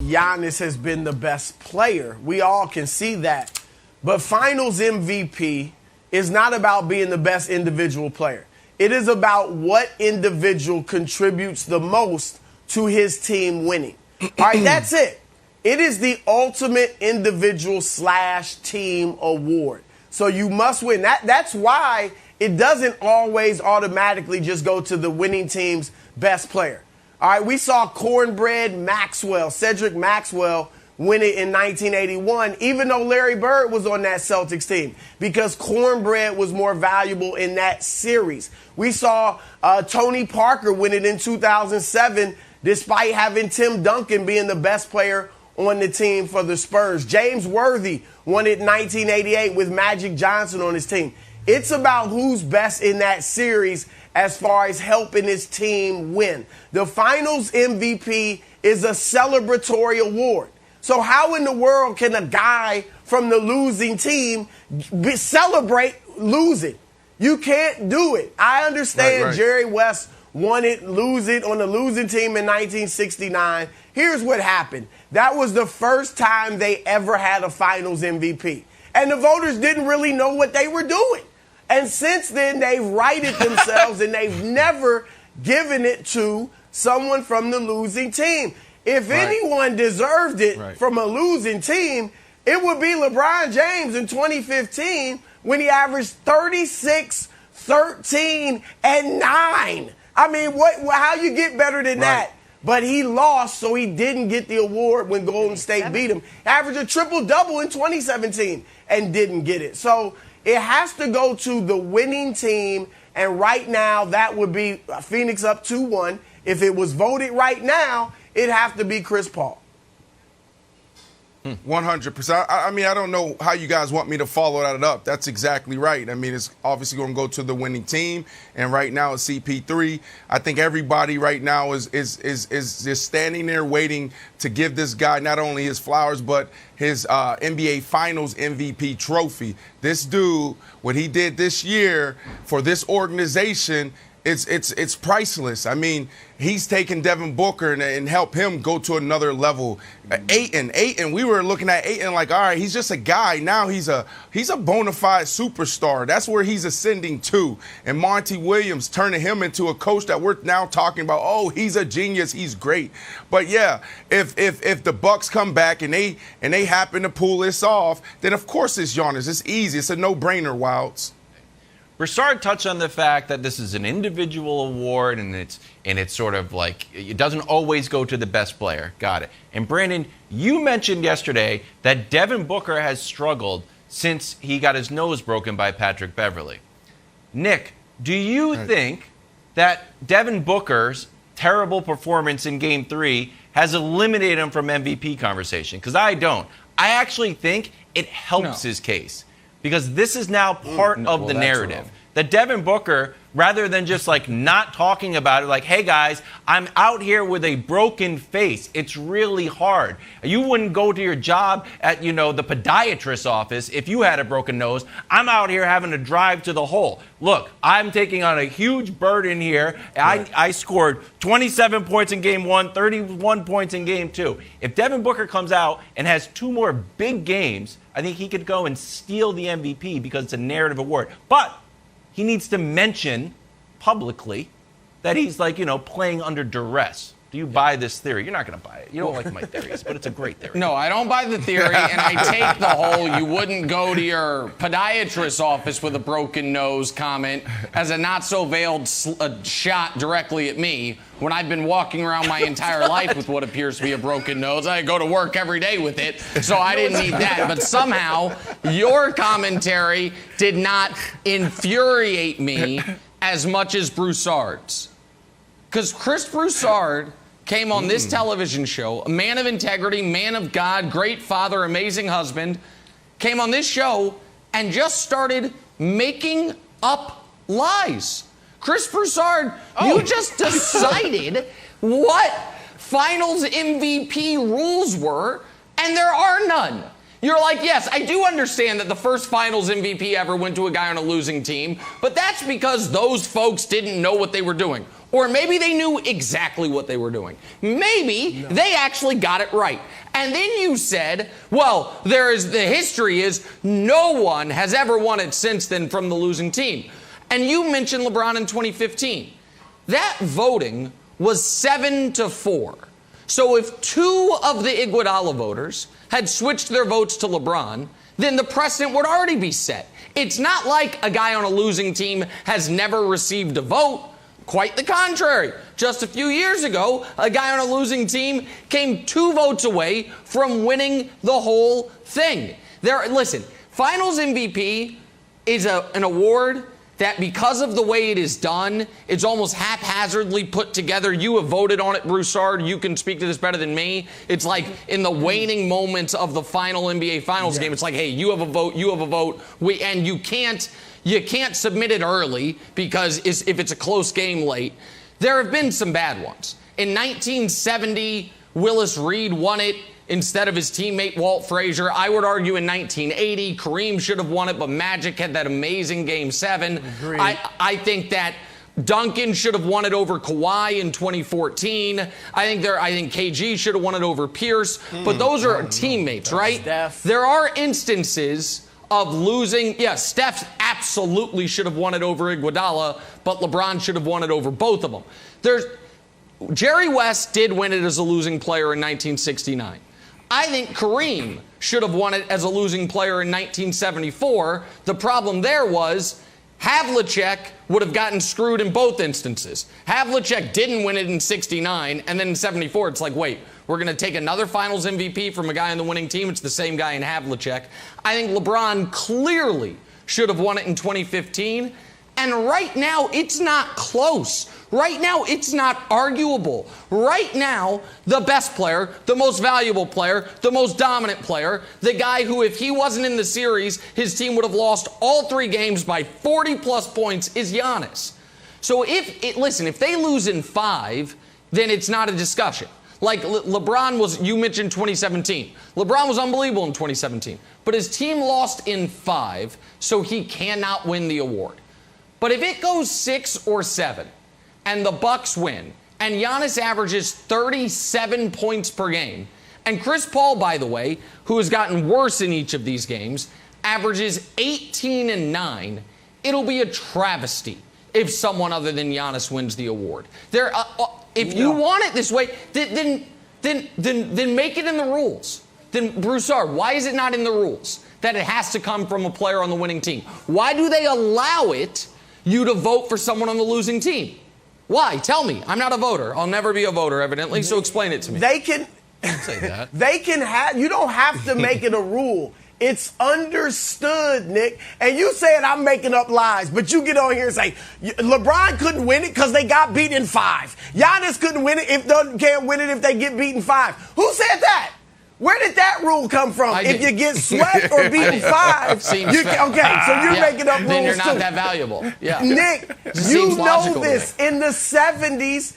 Giannis has been the best player. We all can see that. But Finals MVP is not about being the best individual player. It is about what individual contributes the most to his team winning. All right, that's it. It is the ultimate individual / team award. So you must win. That's why it doesn't always automatically just go to the winning team's best player. All right, we saw Cornbread Maxwell, Cedric Maxwell, win it in 1981, even though Larry Bird was on that Celtics team, because Cornbread was more valuable in that series. We saw Tony Parker win it in 2007, despite having Tim Duncan being the best player on the team for the Spurs. James Worthy won it in 1988 with Magic Johnson on his team. It's about who's best in that series as far as helping his team win. The Finals MVP is a celebratory award. So how in the world can a guy from the losing team celebrate losing? You can't do it. I understand right. Jerry West lose it on the losing team in 1969. Here's what happened. That was the first time they ever had a Finals MVP. And the voters didn't really know what they were doing. And since then, they've righted themselves and they've never given it to someone from the losing team. If anyone deserved it from a losing team, it would be LeBron James in 2015 when he averaged 36, 13, and 9. I mean, how you get better than that? But he lost, so he didn't get the award when Golden State beat him. Averaged a triple-double in 2017 and didn't get it. So it has to go to the winning team, and right now that would be Phoenix up 2-1. If it was voted right now, it'd have to be Chris Paul. 100%. I mean, I don't know how you guys want me to follow that up. That's exactly right. I mean, it's obviously going to go to the winning team, and right now it's CP3. I think everybody right now is just standing there waiting to give this guy not only his flowers but his NBA Finals MVP trophy. This dude, what he did this year for this organization, it's priceless. I mean, he's taken Devin Booker and helped him go to another level. Ayton, we were looking at Ayton like, all right, he's just a guy. Now he's a bona fide superstar. That's where he's ascending to. And Monty Williams turning him into a coach that we're now talking about. Oh, he's a genius. He's great. But yeah, if the Bucks come back and they happen to pull this off, then of course it's Giannis. It's easy. It's a no-brainer, Wilds. Broussard touched on the fact that this is an individual award and it's sort of like it doesn't always go to the best player. Got it. And Brandon, you mentioned yesterday that Devin Booker has struggled since he got his nose broken by Patrick Beverley. Nick, do you think that Devin Booker's terrible performance in Game 3 has eliminated him from MVP conversation? Because I don't. I actually think it helps his case. Because this is now part of the narrative. That Devin Booker, rather than just like not talking about it, like, hey guys, I'm out here with a broken face. It's really hard. You wouldn't go to your job at, the podiatrist's office if you had a broken nose. I'm out here having to drive to the hole. Look, I'm taking on a huge burden here. I scored 27 points in Game 1, 31 points in Game 2. If Devin Booker comes out and has 2 more big games, I think he could go and steal the MVP because it's a narrative award. But he needs to mention publicly that he's playing under duress. Do you buy this theory? You're not going to buy it. You don't like my theories, but it's a great theory. No, I don't buy the theory, and I take the whole you wouldn't go to your podiatrist's office with a broken nose comment as a not-so-veiled shot directly at me when I've been walking around my entire life with what appears to be a broken nose. I go to work every day with it, so I didn't need that. But somehow, your commentary did not infuriate me as much as Broussard's. Because Chris Broussard came on this television show, a man of integrity, man of God, great father, amazing husband, came on this show and just started making up lies. Chris Broussard, you just decided what Finals MVP rules were, and there are none. You're like, yes, I do understand that the first Finals MVP ever went to a guy on a losing team, but that's because those folks didn't know what they were doing. Or maybe they knew exactly what they were doing. Maybe they actually got it right. And then you said, well, the history is no one has ever won it since then from the losing team. And you mentioned LeBron in 2015. That voting was 7-4. So if 2 of the Iguodala voters had switched their votes to LeBron, then the precedent would already be set. It's not like a guy on a losing team has never received a vote. Quite the contrary. Just a few years ago, a guy on a losing team came 2 votes away from winning the whole thing. Listen, Finals MVP is an award that, because of the way it is done, it's almost haphazardly put together. You have voted on it, Broussard. You can speak to this better than me. It's like in the waning moments of the final NBA Finals game, it's like, hey, you have a vote, and you can't submit it early because if it's a close game late. There have been some bad ones. In 1970, Willis Reed won it instead of his teammate Walt Frazier. I would argue in 1980, Kareem should have won it, but Magic had that amazing Game 7. Agreed. I think that Duncan should have won it over Kawhi in 2014. I think KG should have won it over Pierce. But those are teammates, right? Steph. There are instances of losing. Yeah, Steph absolutely should have won it over Iguodala, but LeBron should have won it over both of them. Jerry West did win it as a losing player in 1969. I think Kareem should have won it as a losing player in 1974. The problem there was Havlicek would have gotten screwed in both instances. Havlicek didn't win it in 69, and then in 74, it's like, wait, we're going to take another Finals MVP from a guy on the winning team. It's the same guy in Havlicek. I think LeBron clearly should have won it in 2015. And right now, it's not close. Right now, it's not arguable. Right now, the best player, the most valuable player, the most dominant player, the guy who, if he wasn't in the series, his team would have lost all 3 games by 40-plus points, is Giannis. So if they lose in 5, then it's not a discussion. Like LeBron you mentioned 2017. LeBron was unbelievable in 2017. But his team lost in 5, so he cannot win the award. But if it goes 6 or 7, and the Bucks win, and Giannis averages 37 points per game, and Chris Paul, by the way, who has gotten worse in each of these games, averages 18 and 9, it'll be a travesty if someone other than Giannis wins the award. If you want it this way, then make it in the rules. Then, Broussard, why is it not in the rules that it has to come from a player on the winning team? Why do they allow you to vote for someone on the losing team? Why? Tell me. I'm not a voter. I'll never be a voter, evidently, so explain it to me. They can say that. You don't have to make it a rule. It's understood, Nick. And you said I'm making up lies, but you get on here and say LeBron couldn't win it because they got beat in 5. Giannis couldn't win it can't win it if they get beat in 5. Who said that? Where did that rule come from? If you get swept or beaten 5, so you're making up rules. Then you're not too. That valuable. Yeah. Nick, you know this. In the 70s,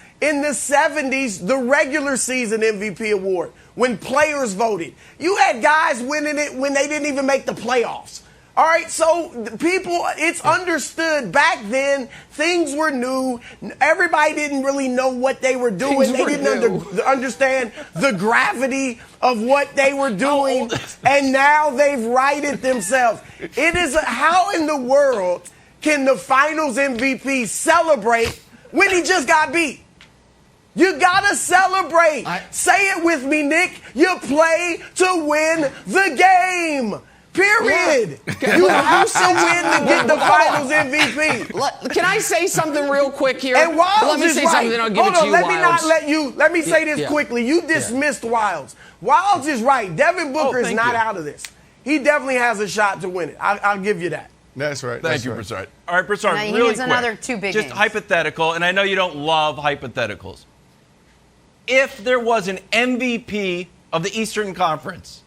the regular season MVP award, when players voted, you had guys winning it when they didn't even make the playoffs. All right, so it's understood back then. Things were new. Everybody didn't really know what they were doing. They didn't understand the gravity of what they were doing, and now they've righted themselves. It is how in the world can the Finals MVP celebrate when he just got beat? You gotta celebrate. Say it with me, Nick. You play to win the game. Period. Yeah. You have to win to get the Finals MVP. Can I say something real quick here? And Wilds let me is say right. something, then I'll give it to you, Wilds. Let me say this quickly. You dismissed Wilds. Wilds is right. Devin Booker is not out of this. He definitely has a shot to win it. I'll give you that. That's right. Thank you, Broussard. All right, Broussard, he really needs quick. another 2 big Just games. hypothetical, and I know you don't love hypotheticals. If there was an MVP of the Eastern Conference,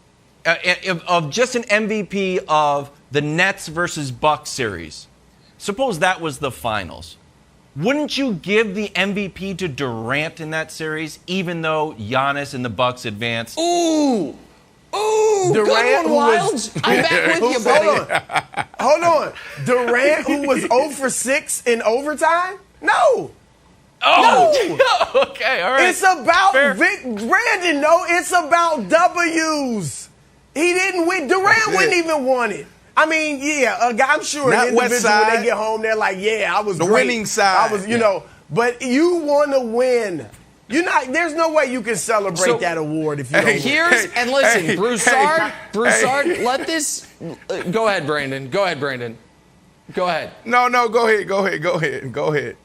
of just an MVP of the Nets versus Bucks series, suppose that was the finals, wouldn't you give the MVP to Durant in that series, even though Giannis and the Bucks advanced? Ooh, Durant, good one, Wilds. I'm back with you, buddy. Hold on. Durant, who was 0 for 6 in overtime? No. Oh, no. Okay, all right. It's about Brandon. No, it's about W's. He didn't win. Durant wouldn't even want it. I mean, yeah, I'm sure Not an individual West Side. when they get home, they're like, yeah, I was the great. winning side. I was, but you want to win. You're not. There's no way you can celebrate that award if you don't win. And listen, Broussard, let this. Go ahead, Brandon. Go ahead. No, go ahead.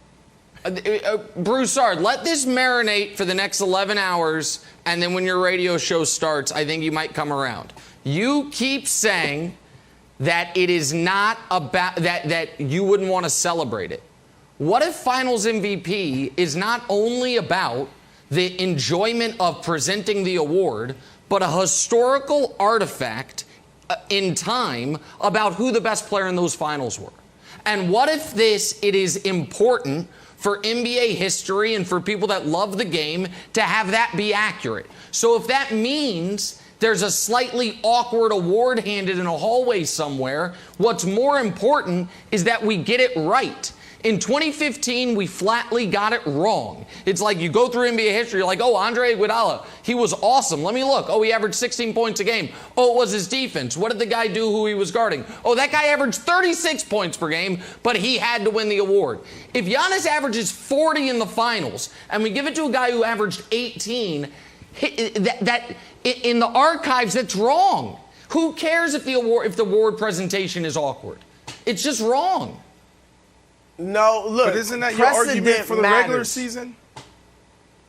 Broussard, let this marinate for the next 11 hours, and then when your radio show starts, I think you might come around. You keep saying that it is not about that you wouldn't want to celebrate it. What if Finals MVP is not only about the enjoyment of presenting the award, but a historical artifact in time about who the best player in those finals were? And what if it is important for NBA history and for people that love the game to have that be accurate? So if that means there's a slightly awkward award handed in a hallway somewhere, what's more important is that we get it right. In 2015, we flatly got it wrong. It's like you go through NBA history, you're like, oh, Andre Iguodala, he was awesome. Let me look. Oh, he averaged 16 points a game. Oh, it was his defense. What did the guy do who he was guarding? Oh, that guy averaged 36 points per game, but he had to win the award. If Giannis averages 40 in the finals, and we give it to a guy who averaged 18, that in the archives, that's wrong. Who cares if the award presentation is awkward? It's just wrong. No, look. But isn't that your argument for the regular season?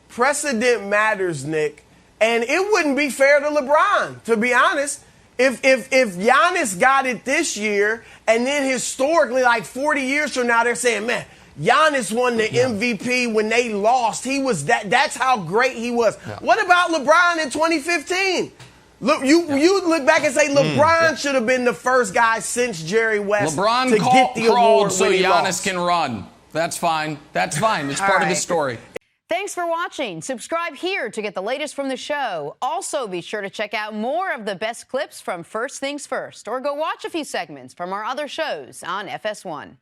Precedent matters, Nick. And it wouldn't be fair to LeBron, to be honest. If Giannis got it this year, and then historically, like 40 years from now, they're saying, man, Giannis won the MVP when they lost. He was that's how great he was. Yeah. What about LeBron in 2015? Look, you look back and say LeBron should have been the first guy since Jerry West to get the award so when he Giannis lost. can run. That's fine. It's part of the story. Thanks for watching. Subscribe here to get the latest from the show. Also, be sure to check out more of the best clips from First Things First, or go watch a few segments from our other shows on FS1.